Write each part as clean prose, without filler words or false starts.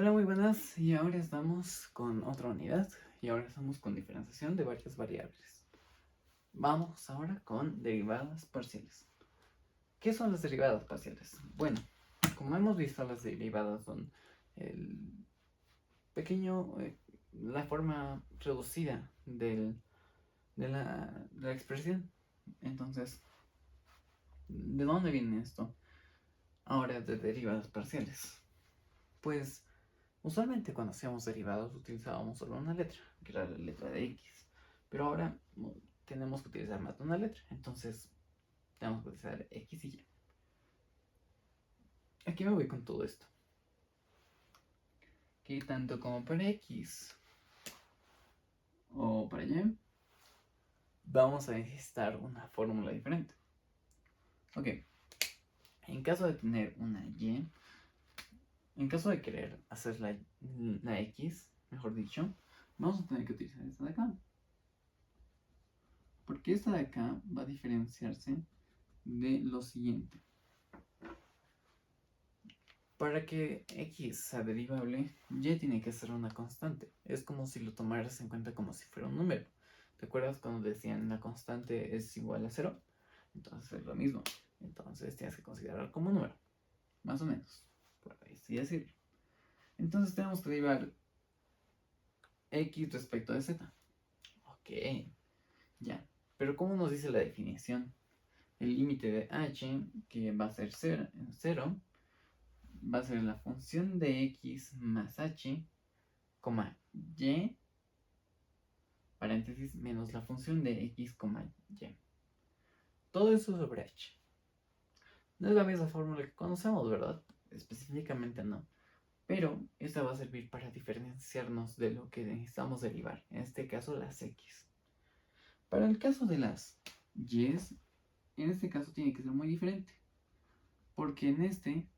Hola, muy buenas. Y ahora estamos con otra unidad. Y ahora estamos con diferenciación de varias variables. Vamos ahora con derivadas parciales. ¿Qué son las derivadas parciales? Bueno, como hemos visto, las derivadas son el pequeño, la forma reducida de la expresión. Entonces, ¿de dónde viene esto? Ahora de derivadas parciales. Pues usualmente cuando hacíamos derivados utilizábamos solo una letra, que era la letra de x. Pero ahora tenemos que utilizar más de una letra. Entonces tenemos que utilizar x y y. Aquí me voy con todo esto. Que tanto como para x o para y, vamos a necesitar una fórmula diferente. Ok. En caso de tener una y, en caso de querer hacer la x, mejor dicho, vamos a tener que utilizar esta de acá. Porque esta de acá va a diferenciarse de lo siguiente. Para que x sea derivable, y tiene que ser una constante. Es como si lo tomaras en cuenta como si fuera un número. ¿Te acuerdas cuando decían la constante es igual a 0? Entonces es lo mismo. Entonces tienes que considerar como un número. Más o menos. Por así decirlo. Entonces tenemos que derivar x respecto de z. Ok. Ya. Pero ¿cómo nos dice la definición? El límite de h, que va a ser 0, va a ser la función de x más h, y, paréntesis, menos la función de x, y. Todo eso sobre h. No es la misma fórmula que conocemos, ¿verdad? Específicamente no. Pero esta va a servir para diferenciarnos de lo que necesitamos derivar. En este caso, las x. Para el caso de las y's, en este caso tiene que ser muy diferente. Porque en este,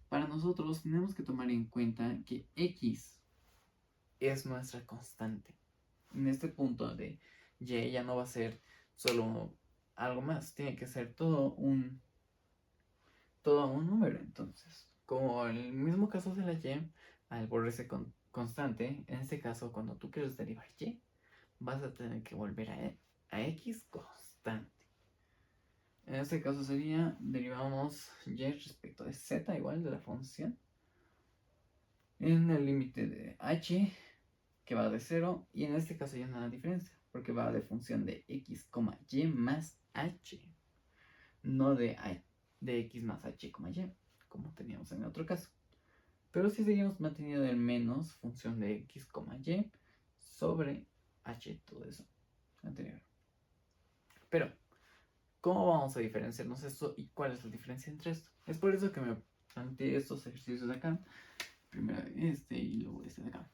para nosotros tenemos que tomar en cuenta que x es nuestra constante. En este punto de y ya no va a ser solo algo más, tiene que ser todo un número. Entonces, como en el mismo caso de la y, al volverse constante, en este caso cuando tú quieres derivar y, vas a tener que volver a x constante. En este caso sería, derivamos y respecto de z igual de la función en el límite de h, que va de 0, y en este caso ya no hay diferencia, porque va de función de x, y más h, no de x más h, y, como teníamos en el otro caso. Pero si seguimos manteniendo el menos función de x, y sobre h, todo eso anterior. Pero, ¿cómo vamos a diferenciarnos esto y cuál es la diferencia entre esto? Es por eso que me planteé estos ejercicios de acá. Primero este y luego este de acá.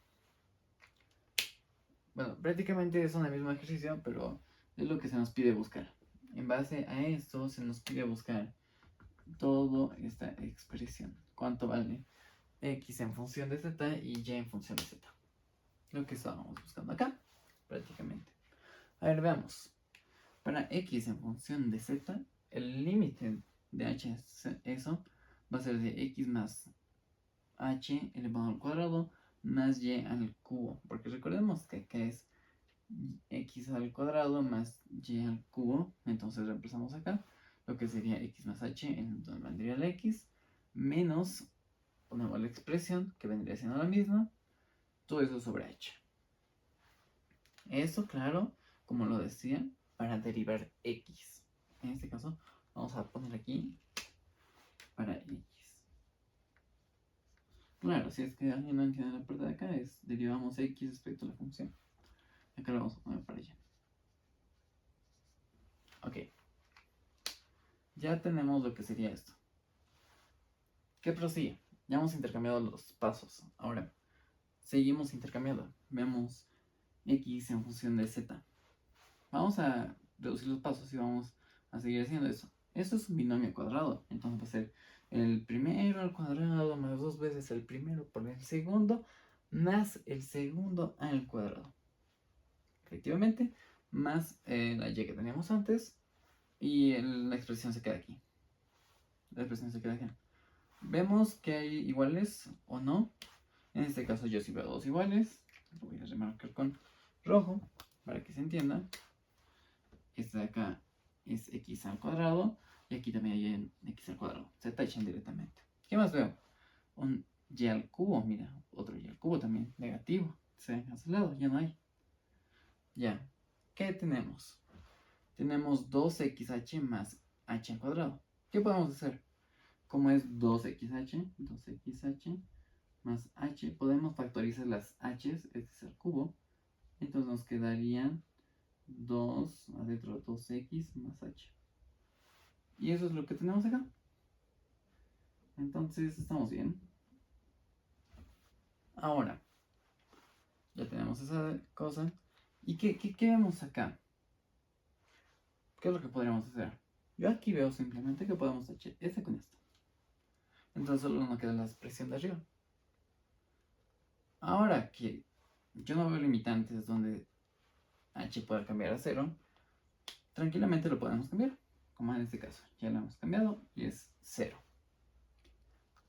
Bueno, prácticamente es un mismo ejercicio, pero es lo que se nos pide buscar. En base a esto se nos pide buscar toda esta expresión. ¿Cuánto vale x en función de z y y en función de z? Lo que estábamos buscando acá, prácticamente. A ver, veamos. Para x en función de z, el límite de h es eso, va a ser de x más h elevado al cuadrado más y al cubo. Porque recordemos que acá es x al cuadrado más y al cubo. Entonces reemplazamos acá lo que sería x más h, en donde vendría la x, menos, ponemos la expresión, que vendría siendo la misma, todo eso sobre h. Eso, claro, como lo decía, para derivar x. En este caso, vamos a poner aquí para x. Claro, si es que alguien no entiende la parte de acá, es derivamos x respecto a la función. Acá lo vamos a poner para allá. Ok. Ya tenemos lo que sería esto. ¿Qué prosigue? Ya hemos intercambiado los pasos. Ahora, seguimos intercambiando. Vemos x en función de z. Vamos a reducir los pasos y vamos a seguir haciendo eso. Esto es un binomio cuadrado. Entonces va a ser el primero al cuadrado más 2 veces el primero por el segundo más el segundo al cuadrado. Efectivamente, más la y que teníamos antes. Y la expresión se queda aquí. La expresión se queda aquí. Vemos que hay iguales o no. En este caso yo sí veo dos iguales. Lo voy a remarcar con rojo para que se entienda. Este de acá es x al cuadrado. Y aquí también hay un x al cuadrado. Se tachan directamente. ¿Qué más veo? Un y al cubo, mira. Otro y al cubo también. Negativo. Se ven a su lado, ya no hay. Ya. ¿Qué tenemos? Tenemos 2xh más h al cuadrado. ¿Qué podemos hacer? Como es 2xh más h, podemos factorizar las h's, este es el cubo. Entonces nos quedarían 2 adentro 2x más h. Y eso es lo que tenemos acá. Entonces estamos bien. Ahora, ya tenemos esa cosa. ¿Y qué vemos acá? ¿Qué es lo que podríamos hacer? Yo aquí veo simplemente que podemos hacer este con esto. Entonces solo nos queda la expresión de arriba. Ahora que yo no veo limitantes donde h pueda cambiar a 0, tranquilamente lo podemos cambiar. Como en este caso, ya lo hemos cambiado y es 0.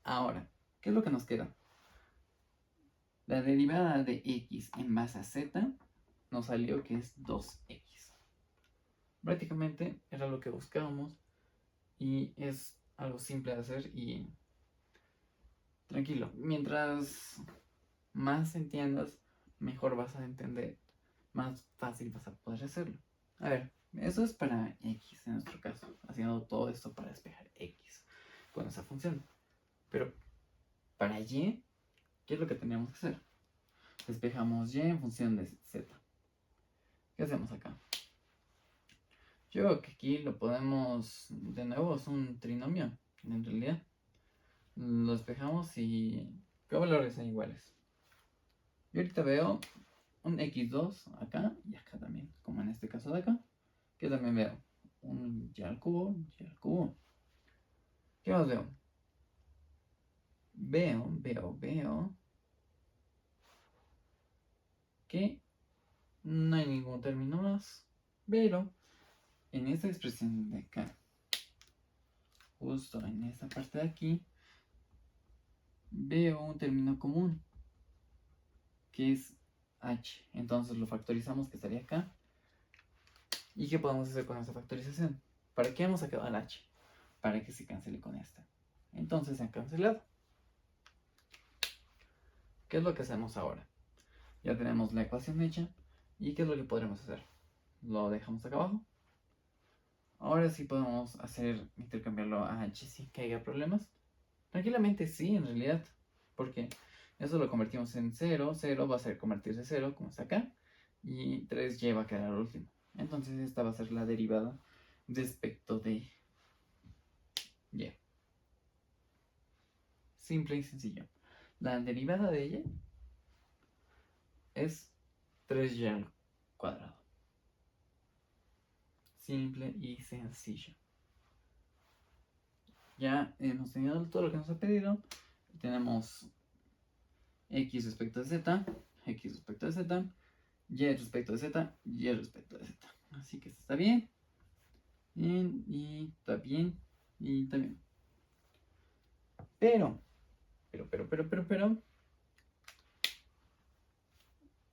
Ahora, ¿qué es lo que nos queda? La derivada de x en base a z nos salió que es 2x. Prácticamente era lo que buscábamos y es algo simple de hacer y tranquilo. Mientras más entiendas, mejor vas a entender, más fácil vas a poder hacerlo. A ver, eso es para x en nuestro caso, haciendo todo esto para despejar x con esa función. Pero para y, ¿qué es lo que tenemos que hacer? Despejamos y en función de z. ¿Qué hacemos acá? Yo creo que aquí lo podemos, de nuevo es un trinomio, en realidad. Lo despejamos y ¿qué valores son iguales? Yo ahorita veo un x2 acá y acá también, como en este caso de acá. Que también veo un y al cubo, y al cubo. ¿Qué más veo? Veo que no hay ningún término más, pero en esta expresión de acá, justo en esta parte de aquí, veo un término común, que es h. Entonces lo factorizamos, que estaría acá. ¿Y qué podemos hacer con esta factorización? ¿Para qué hemos sacado el h? Para que se cancele con esta. Entonces se han cancelado. ¿Qué es lo que hacemos ahora? Ya tenemos la ecuación hecha. ¿Y qué es lo que podremos hacer? Lo dejamos acá abajo. Ahora sí podemos intercambiarlo a h sin que haya problemas. Tranquilamente sí, en realidad. Porque eso lo convertimos en 0. 0 va a ser convertirse en 0, como está acá. Y 3y va a quedar al último. Entonces esta va a ser la derivada respecto de y. Simple y sencillo. La derivada de y es 3y al cuadrado. Simple y sencillo. Ya hemos tenido todo lo que nos ha pedido. Tenemos x respecto de z, x respecto de z, y respecto de z, y respecto de z. Así que está bien. Bien, y está bien, y está bien. Pero,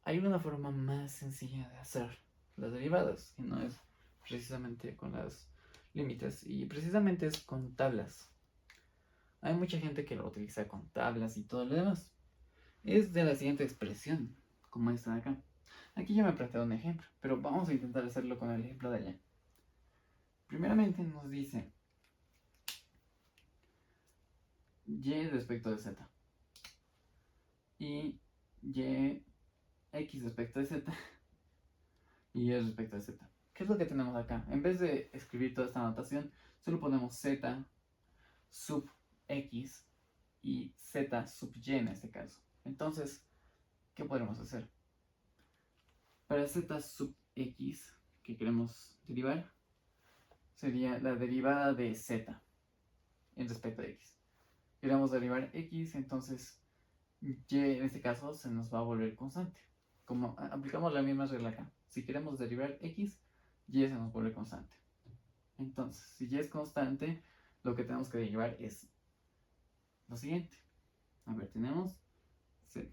hay una forma más sencilla de hacer las derivadas, que no es precisamente con las límites, y precisamente es con tablas. Hay mucha gente que lo utiliza con tablas y todo lo demás. Es de la siguiente expresión, como esta de acá. Aquí ya me he planteado un ejemplo, pero vamos a intentar hacerlo con el ejemplo de allá. Primeramente nos dice y respecto de z y y x respecto de z y y respecto de z. ¿Qué es lo que tenemos acá? En vez de escribir toda esta notación, solo ponemos z sub x y z sub y en este caso. Entonces, ¿qué podemos hacer? Para z sub x que queremos derivar, sería la derivada de z en respecto a x. Queremos derivar x, entonces y en este caso se nos va a volver constante. Como aplicamos la misma regla acá. Si queremos derivar x, y se nos vuelve constante. Entonces, si y es constante, lo que tenemos que derivar es lo siguiente. A ver, tenemos z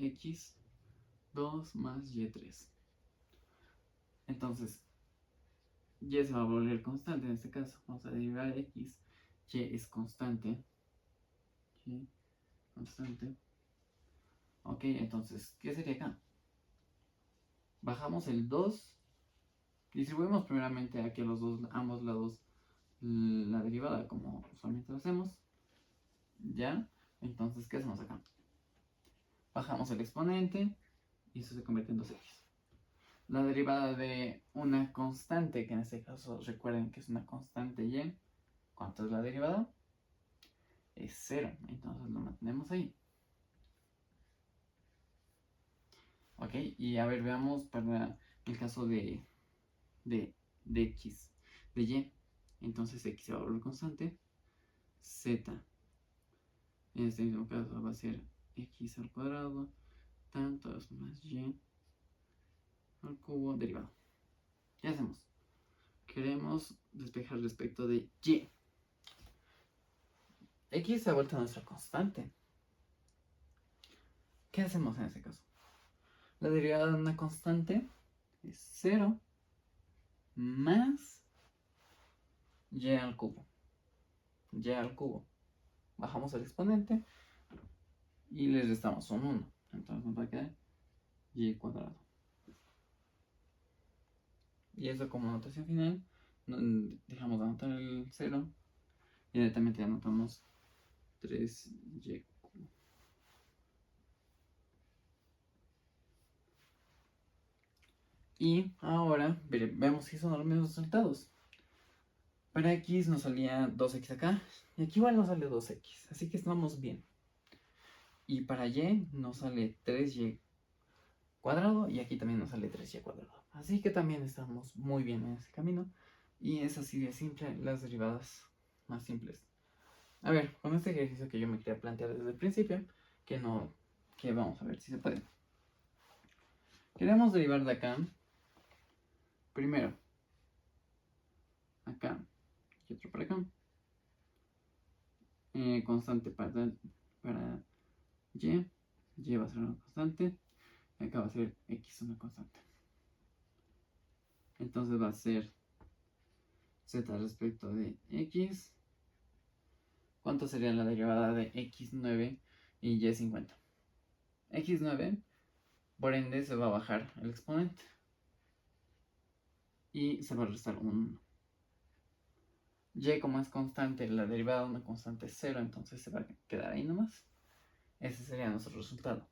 x2 más y3. Entonces, y se va a volver constante en este caso. Vamos a derivar x. Y es constante. Y constante. Ok, entonces, ¿qué sería acá? Bajamos el 2. Distribuimos primeramente aquí a ambos lados la derivada, como usualmente lo hacemos. ¿Ya? Entonces, ¿qué hacemos acá? Bajamos el exponente y eso se convierte en 2x. La derivada de una constante, que en este caso recuerden que es una constante y. ¿Cuánto es la derivada? Es 0. Entonces lo mantenemos ahí. Ok, y a ver, veamos para el caso de x, de y. Entonces x se va a volver constante. Z, en este mismo caso va a ser x al cuadrado, tanto más y al cubo derivado. ¿Qué hacemos? Queremos despejar respecto de y. X se ha vuelto nuestra constante. ¿Qué hacemos en ese caso? La derivada de una constante es 0 más y al cubo. Y al cubo. Bajamos el exponente y le restamos un 1. Entonces nos va a quedar y cuadrado. Y eso como notación final, dejamos de anotar el 0 y directamente anotamos 3y. Y ahora vemos si son los mismos resultados. Para x nos salía 2x acá, y aquí igual nos sale 2x, así que estamos bien. Y para y nos sale 3y cuadrado, y aquí también nos sale 3y cuadrado. Así que también estamos muy bien en ese camino, y es así de simple las derivadas más simples. A ver, con este ejercicio que yo me quería plantear desde el principio, que vamos a ver si se puede. Queremos derivar de acá, primero, acá, y otro para acá. Constante para y va a ser una constante, y acá va a ser x una constante. Entonces va a ser z respecto de x. ¿Cuánto sería la derivada de x9 y y50? x9, por ende se va a bajar el exponente y se va a restar un 1. Y como es constante, la derivada de una constante es 0, entonces se va a quedar ahí nomás. Ese sería nuestro resultado.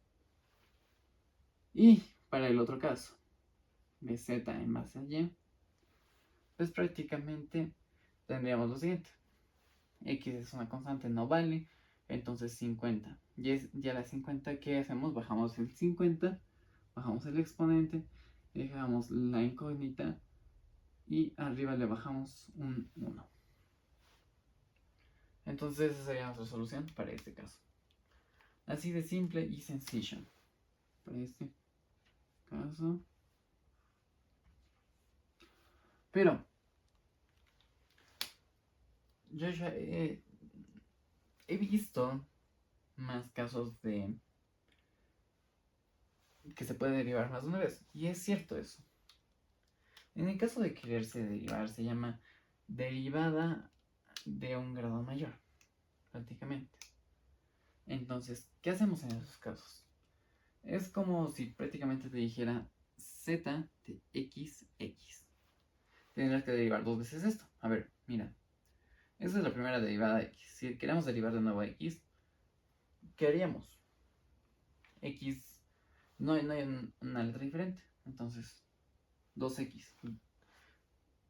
Y para el otro caso, de z en base a y, pues prácticamente tendríamos lo siguiente. X es una constante, no vale, entonces 50. Y a la 50, ¿qué hacemos? Bajamos el 50, bajamos el exponente, dejamos la incógnita y arriba le bajamos un 1. Entonces esa sería nuestra solución para este caso. Así de simple y sencillo. Para este caso. Pero yo ya he visto más casos de que se puede derivar más de una vez. Y es cierto eso. En el caso de quererse derivar, se llama derivada de un grado mayor, prácticamente. Entonces, ¿qué hacemos en esos casos? Es como si prácticamente te dijera z de x. Tendrás que derivar dos veces esto. A ver, mira. Esa es la primera derivada de x. Si queremos derivar de nuevo a x, ¿qué haríamos? X, no hay una letra diferente. Entonces, 2x.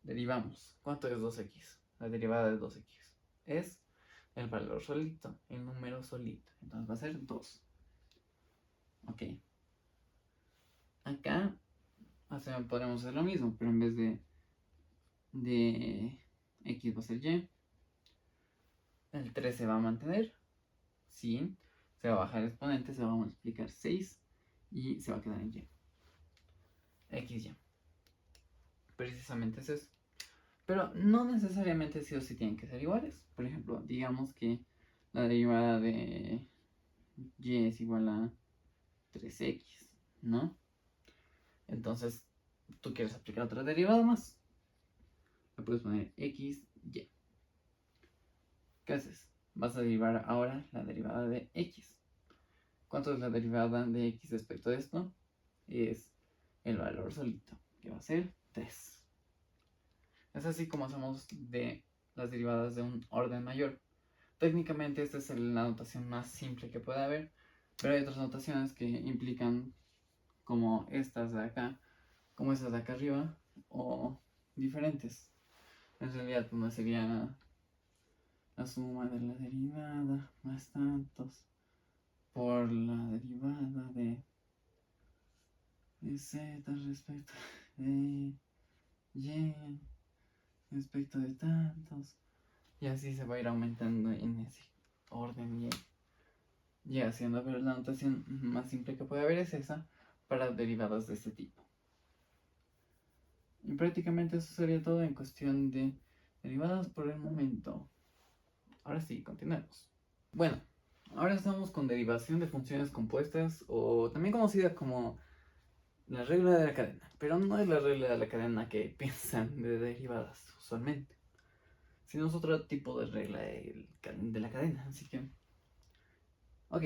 Derivamos. ¿Cuánto es 2x? La derivada de 2x es el valor solito, el número solito. Entonces va a ser 2. Ok. Acá podremos hacer lo mismo, pero en vez de x va a ser y. El 3 se va a mantener. Sí. Se va a bajar el exponente, se va a multiplicar 6 y se va a quedar en y. XY. Precisamente es eso. Pero no necesariamente sí o sí tienen que ser iguales. Por ejemplo, digamos que la derivada de y es igual a 3x, ¿no? Entonces, tú quieres aplicar otra derivada más. Le puedes poner x, y. ¿Qué haces? Vas a derivar ahora la derivada de x. ¿Cuánto es la derivada de x respecto de esto? Es el valor solito, que va a ser 3. Es así como hacemos de las derivadas de un orden mayor. Técnicamente esta es la notación más simple que puede haber, pero hay otras notaciones que implican como estas de acá, como estas de acá arriba, o diferentes. En realidad una sería la suma de la derivada más tantos por la derivada de z respecto de y respecto de tantos. Y así se va a ir aumentando en ese orden y haciendo, pero la notación más simple que puede haber es esa para derivadas de este tipo. Y prácticamente eso sería todo en cuestión de derivadas por el momento. Ahora sí, continuemos. Bueno, ahora estamos con derivación de funciones compuestas, o también conocida como la regla de la cadena, pero no es la regla de la cadena que piensan de derivadas usualmente, sino es otro tipo de regla de la cadena. Así que, ok,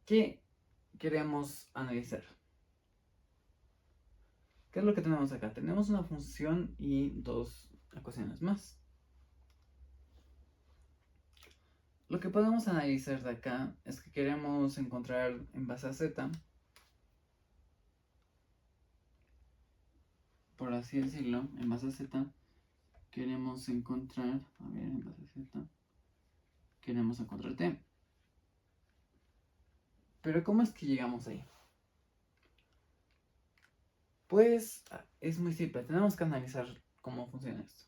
¿qué queremos analizar? ¿Qué es lo que tenemos acá? Tenemos una función y dos ecuaciones más. Lo que podemos analizar de acá es que queremos encontrar en base a z, por así decirlo, en base a z, queremos encontrar, a ver, en base a z, queremos encontrar t. Pero ¿cómo es que llegamos ahí? Pues es muy simple, tenemos que analizar cómo funciona esto.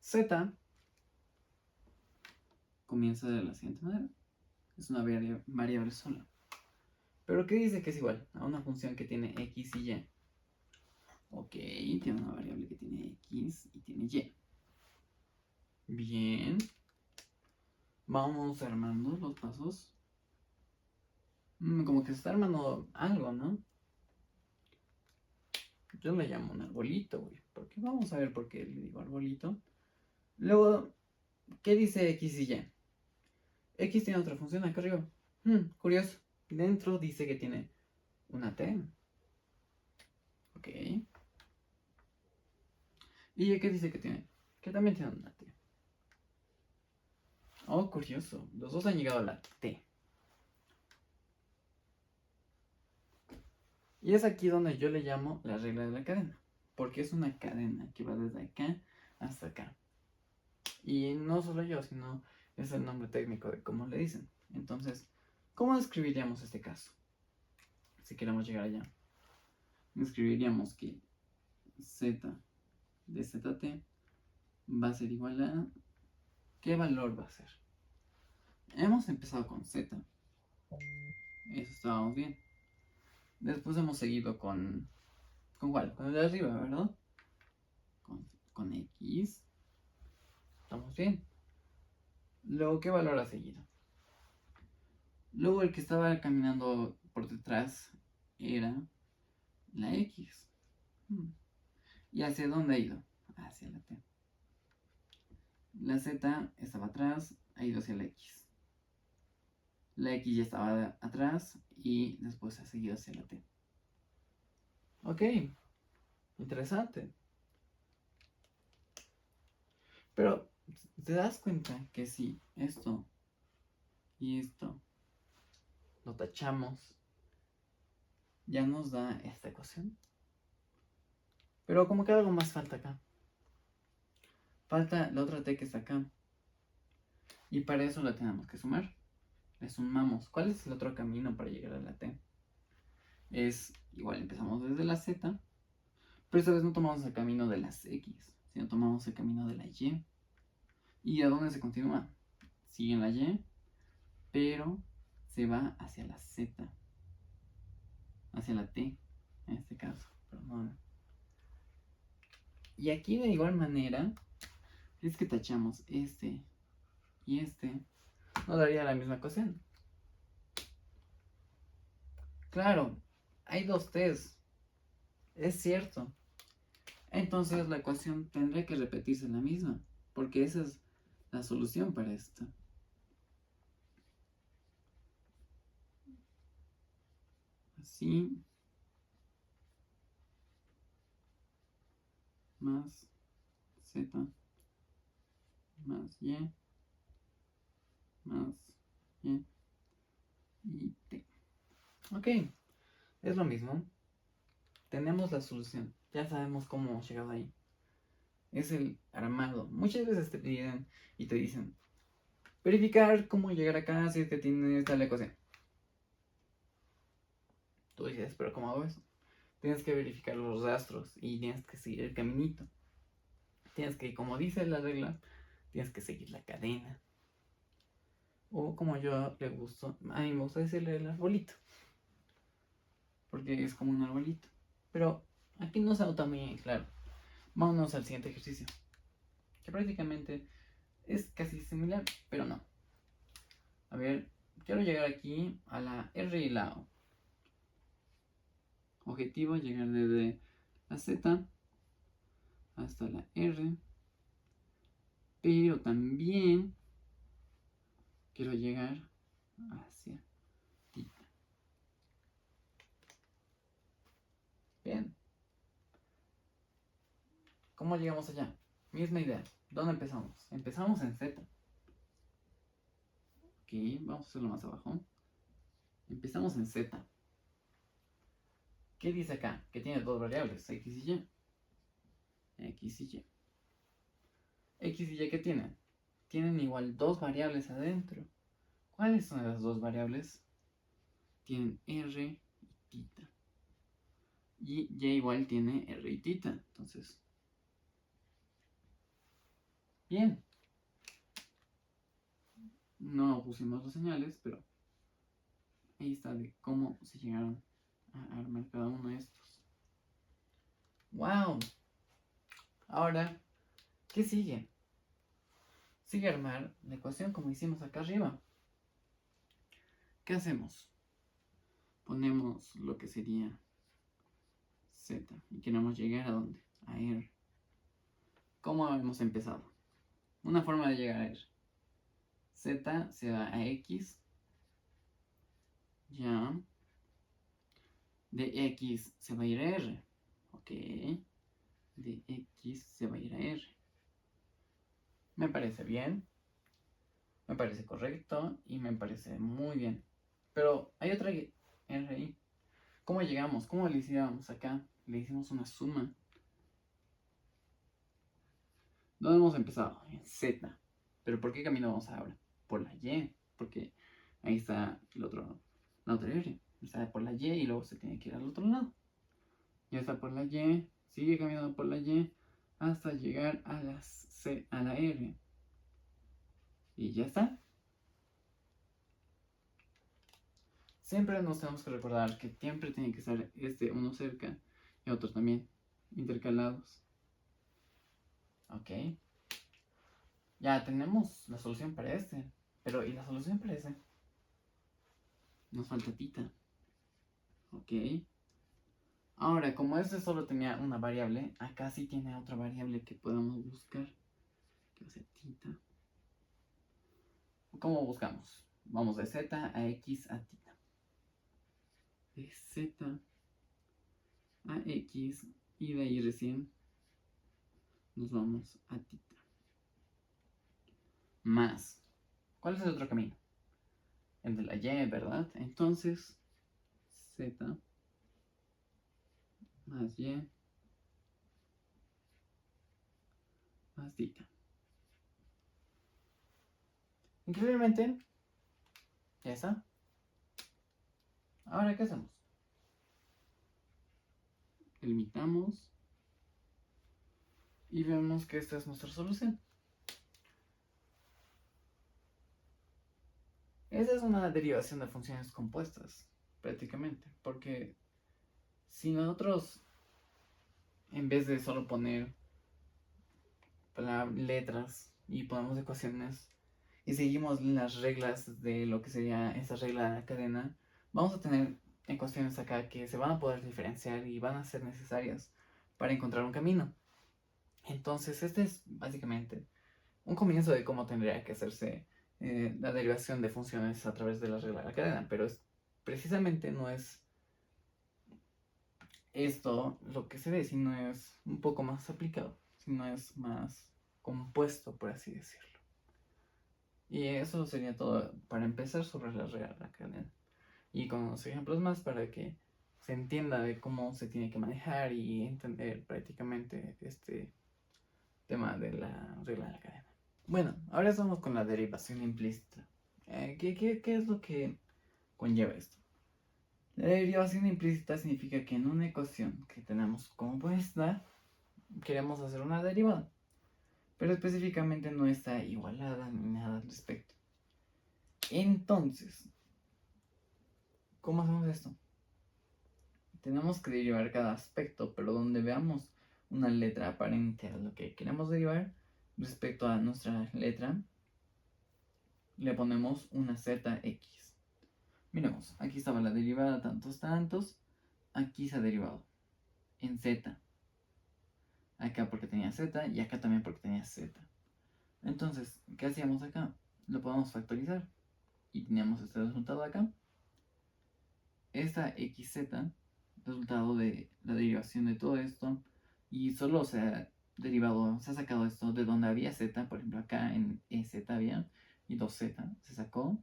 Z comienza de la siguiente manera. Es una variable sola. Pero ¿qué dice que es igual a una función que tiene x y y? Ok, tiene una variable que tiene x y tiene y. Bien. Vamos armando los pasos. Como que se está armando algo, ¿no? Yo le llamo un arbolito, güey. Porque vamos a ver por qué le digo arbolito. Luego, ¿qué dice x y y? X tiene otra función acá arriba. Curioso. Dentro dice que tiene una t. Ok. ¿Y qué dice que tiene? Que también tiene una t. Oh, curioso. Los dos han llegado a la t. Y es aquí donde yo le llamo la regla de la cadena. Porque es una cadena que va desde acá hasta acá. Y no solo yo, sino es el nombre técnico de cómo le dicen. Entonces, ¿cómo describiríamos este caso? Si queremos llegar allá. Describiríamos que z de zt va a ser igual a... ¿Qué valor va a ser? Hemos empezado con z. Eso estábamos bien. Después hemos seguido con... ¿Con cuál? Con el de arriba, ¿verdad? Con x. Estamos bien. Luego, ¿qué valor ha seguido? Luego el que estaba caminando por detrás era la x. ¿Y hacia dónde ha ido? Hacia la t. La z estaba atrás, ha ido hacia la x. La x ya estaba atrás y después ha seguido hacia la t. Ok, interesante. Pero, ¿te das cuenta que si esto y esto lo tachamos, ya nos da esta ecuación? Pero como que algo más falta acá. Falta la otra t que está acá. Y para eso la tenemos que sumar. Le sumamos. ¿Cuál es el otro camino para llegar a la t? Es igual, empezamos desde la z, pero esta vez no tomamos el camino de las x, sino tomamos el camino de la y. ¿Y a dónde se continúa? Sigue en la y, pero se va hacia la z, hacia la t, en este caso, perdón. Y aquí de igual manera, es que tachamos este y este, nos daría la misma ecuación. Claro, hay dos t's, es cierto. Entonces la ecuación tendría que repetirse la misma, porque esa es la solución para esto. Así más z más y más y y t. Ok, es lo mismo. Tenemos la solución. Ya sabemos cómo hemos llegado ahí. Es el armado. Muchas veces te piden y te dicen verificar cómo llegar acá si es que tienes tal ecuación. Tú dices, pero ¿cómo hago eso? Tienes que verificar los rastros y tienes que seguir el caminito. Tienes que, como dice la regla, tienes que seguir la cadena. O como yo le gusto, a mí me gusta decirle el arbolito. Porque es como un arbolito. Pero aquí no se nota muy claro. Vámonos al siguiente ejercicio. Que prácticamente es casi similar, pero no. A ver, quiero llegar aquí a la R y la O. Objetivo, llegar desde la Z hasta la R. Pero también quiero llegar hacia tita. Bien. ¿Cómo llegamos allá? Misma idea. ¿Dónde empezamos? Empezamos en Z. Ok, vamos a hacerlo más abajo. Empezamos en Z. ¿Qué dice acá? Que tiene dos variables, X y Y. X y Y. X y Y, ¿qué tienen? Tienen igual dos variables adentro. ¿Cuáles son las dos variables? Tienen R y tita. Y Y igual tiene R y tita. Entonces, bien. No pusimos las señales, pero ahí está de cómo se llegaron a armar cada uno de estos. ¡Wow! Ahora, ¿qué sigue? Sigue armar la ecuación como hicimos acá arriba. ¿Qué hacemos? Ponemos lo que sería Z y queremos llegar a dónde? A R. ¿Cómo hemos empezado? Una forma de llegar a R. Z se va a X. Ya. De X se va a ir a R. Ok. De X se va a ir a R. Me parece bien. Me parece correcto. Y me parece muy bien. Pero hay otra R ahí. ¿Cómo llegamos? ¿Cómo le hicimos acá? Le hicimos una suma. ¿Dónde hemos empezado? En Z. ¿Pero por qué camino vamos ahora? Por la Y. Porque ahí está la otra R. Está por la Y y luego se tiene que ir al otro lado. Ya está por la Y. Sigue caminando por la Y hasta llegar a la R. Y ya está. Siempre nos tenemos que recordar que siempre tiene que estar uno cerca y otro también intercalados. Ok. Ya tenemos la solución para este. Pero ¿y la solución para ese? Nos falta tita. Ok. Ahora, como este solo tenía una variable, acá sí tiene otra variable que podemos buscar. Que va a ser tita. ¿Cómo buscamos? Vamos de z a x a tita. De z a x y de ahí recién nos vamos a tita. Más. ¿Cuál es el otro camino? El de la y, ¿verdad? Entonces, z más y más tita. Increíblemente, ya está. Ahora, ¿qué hacemos? Limitamos y vemos que esta es nuestra solución. Esa es una derivación de funciones compuestas, prácticamente, porque si nosotros, en vez de solo poner letras y ponemos ecuaciones, y seguimos las reglas de lo que sería esa regla de la cadena, vamos a tener ecuaciones acá que se van a poder diferenciar y van a ser necesarias para encontrar un camino. Entonces, este es básicamente un comienzo de cómo tendría que hacerse la derivación de funciones a través de la regla de la cadena, pero precisamente no es esto lo que se ve, sino es un poco más aplicado, sino es más compuesto, por así decirlo. Y eso sería todo para empezar sobre la regla de la cadena. Y con unos ejemplos más para que se entienda de cómo se tiene que manejar y entender prácticamente este tema de la regla de la cadena. Bueno, ahora estamos con la derivación implícita. ¿Qué es lo que conlleva esto? La derivación implícita significa que en una ecuación que tenemos compuesta, queremos hacer una derivada, pero específicamente no está igualada ni nada al respecto. Entonces, ¿cómo hacemos esto? Tenemos que derivar cada aspecto, pero donde veamos una letra aparente a lo que queremos derivar, respecto a nuestra letra, le ponemos una zx. Miremos, aquí estaba la derivada tantos, aquí se ha derivado en z, acá porque tenía z y acá también porque tenía z. Entonces, ¿qué hacíamos acá? Lo podemos factorizar y teníamos este resultado acá. Esta xz, resultado de la derivación de todo esto, y solo se ha derivado, se ha sacado esto de donde había z, por ejemplo acá en ez había, y 2z se sacó,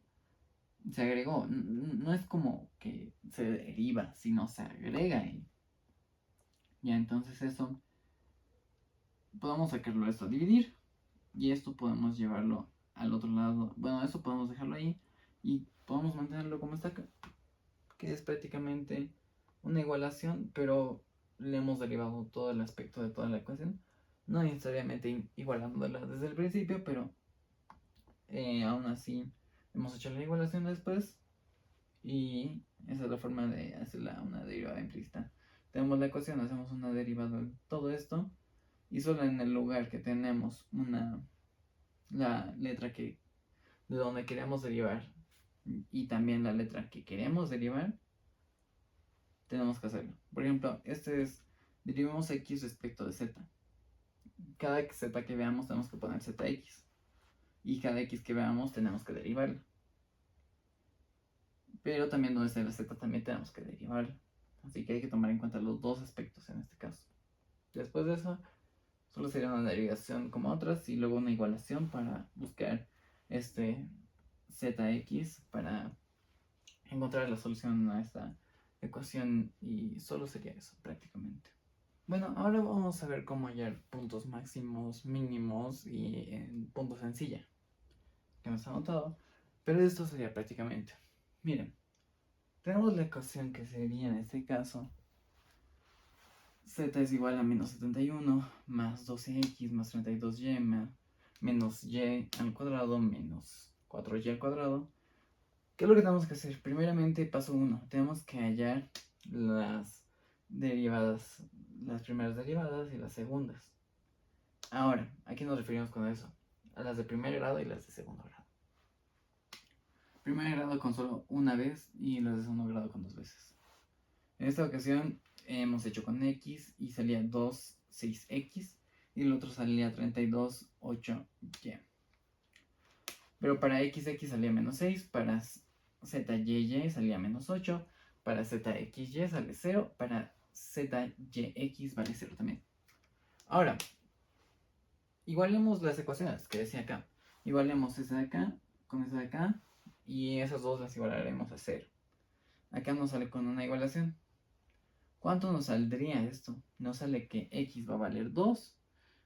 se agregó, no es como que se deriva, sino se agrega ahí. Ya, entonces eso, podemos sacarlo esto a dividir, y esto podemos llevarlo al otro lado, bueno, eso podemos dejarlo ahí, y podemos mantenerlo como está acá, que es prácticamente una igualación, pero le hemos derivado todo el aspecto de toda la ecuación, no necesariamente igualándola desde el principio, pero aún así hemos hecho la igualación después y esa es la forma de hacerla una derivada implícita. Tenemos la ecuación, hacemos una derivada de todo esto y solo en el lugar que tenemos la letra que de donde queremos derivar y también la letra que queremos derivar, tenemos que hacerlo. Por ejemplo, este es derivamos x respecto de z. Cada z que veamos tenemos que poner zx. Y cada x que veamos tenemos que derivarlo. Pero también donde está la z también tenemos que derivarlo. Así que hay que tomar en cuenta los dos aspectos en este caso. Después de eso, solo sería una derivación como otras y luego una igualación para buscar este zx para encontrar la solución a esta ecuación y solo sería eso prácticamente. Bueno, ahora vamos a ver cómo hallar puntos máximos, mínimos y en puntos sencilla, que no está anotado, pero esto sería prácticamente. Miren, tenemos la ecuación que sería en este caso z es igual a menos 71 más 12x más 32y menos y al cuadrado menos 4y al cuadrado. ¿Qué es lo que tenemos que hacer? Primeramente, paso 1, tenemos que hallar las derivadas, las primeras derivadas y las segundas. Ahora, ¿a qué nos referimos con eso? A las de primer grado y las de segundo grado. Primer grado con solo una vez y las de segundo grado con 2 veces. En esta ocasión hemos hecho con x y salía 2, 6x y el otro salía 32, 8y. Pero para x salía menos 6, para zyy salía menos 8, para zxy sale 0, para zyx vale 0 también. Ahora, igualemos las ecuaciones que decía acá. Igualemos esa de acá con esa de acá y esas dos las igualaremos a 0. Acá nos sale con una igualación. ¿Cuánto nos saldría esto? Nos sale que x va a valer 2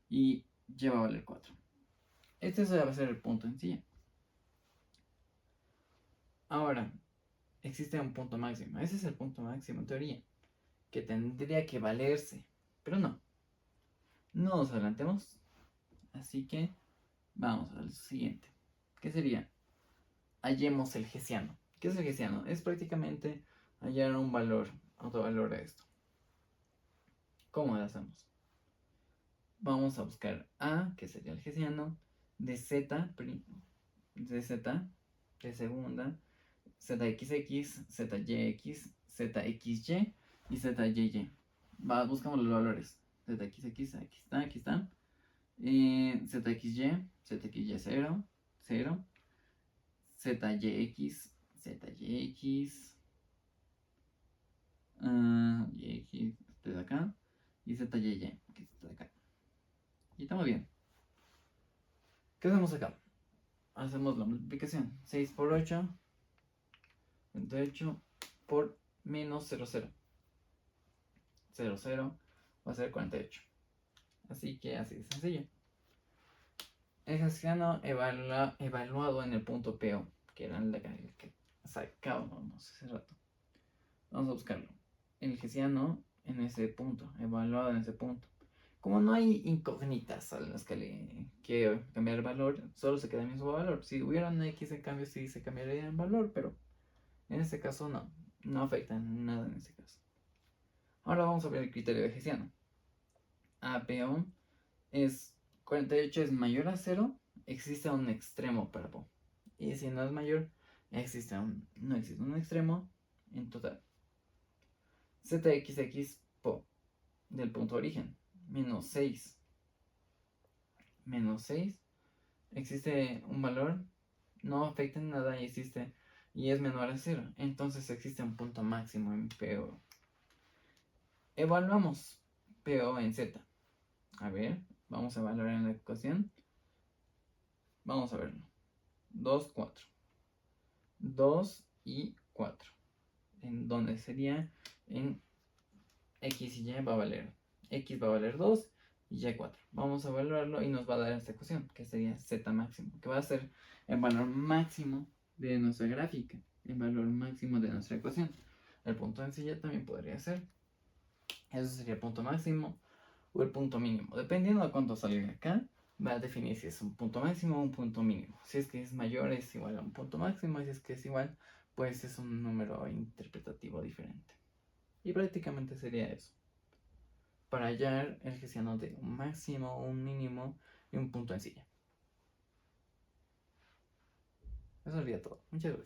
y y va a valer 4. Este va a ser el punto en sí. Ahora, existe un punto máximo. Ese es el punto máximo en teoría, que tendría que valerse, pero no. No nos adelantemos. Así que vamos al siguiente. ¿Qué sería? Hallemos el hessiano. ¿Qué es el hessiano? Es prácticamente hallar un valor, otro valor a esto. ¿Cómo lo hacemos? Vamos a buscar a, que sería el hessiano, de z', de z, de segunda, zxx, zyx, zxy y zyy. Buscamos los valores. Zxx, aquí está. Zxy, zxy 0, 0. Zyx, zyx, yx, este de acá. Y zyy, que este de acá. Y estamos bien. ¿Qué hacemos acá? Hacemos la multiplicación. 6 por 8, 28 por menos 0, 0. 0, 0 va a ser 48. Así que así de sencillo. El hessiano evaluado en el punto PO, que era el que sacábamos hace rato. Vamos a buscarlo. El hessiano en ese punto, evaluado en ese punto. Como no hay incógnitas a las que cambiar el valor, solo se queda el mismo valor. Si hubiera una X en cambio, sí se cambiaría el valor, pero en este caso no afecta nada en este caso. Ahora vamos a ver el criterio de hessiano. APO es 48 es mayor a 0, existe un extremo para PO. Y si no es mayor, no existe un extremo en total. ZXX PO del punto de origen, menos 6. Menos 6. Existe un valor, no afecta en nada y existe y es menor a 0. Entonces existe un punto máximo en PO. Evaluamos PO en Z. A ver, vamos a evaluar en la ecuación. Vamos a verlo. 2, 4. 2 y 4. En donde sería en X y Y va a valer. X va a valer 2 y Y 4. Vamos a evaluarlo y nos va a dar esta ecuación, que sería Z máximo, que va a ser el valor máximo de nuestra gráfica, el valor máximo de nuestra ecuación. El punto en sí ya también podría ser. Eso sería el punto máximo o el punto mínimo. Dependiendo de cuánto salga acá, va a definir si es un punto máximo o un punto mínimo. Si es que es mayor, es igual a un punto máximo. Y si es que es igual, pues es un número interpretativo diferente. Y prácticamente sería eso. Para hallar el hessiano de un máximo, un mínimo y un punto en silla. Eso sería todo. Muchas gracias.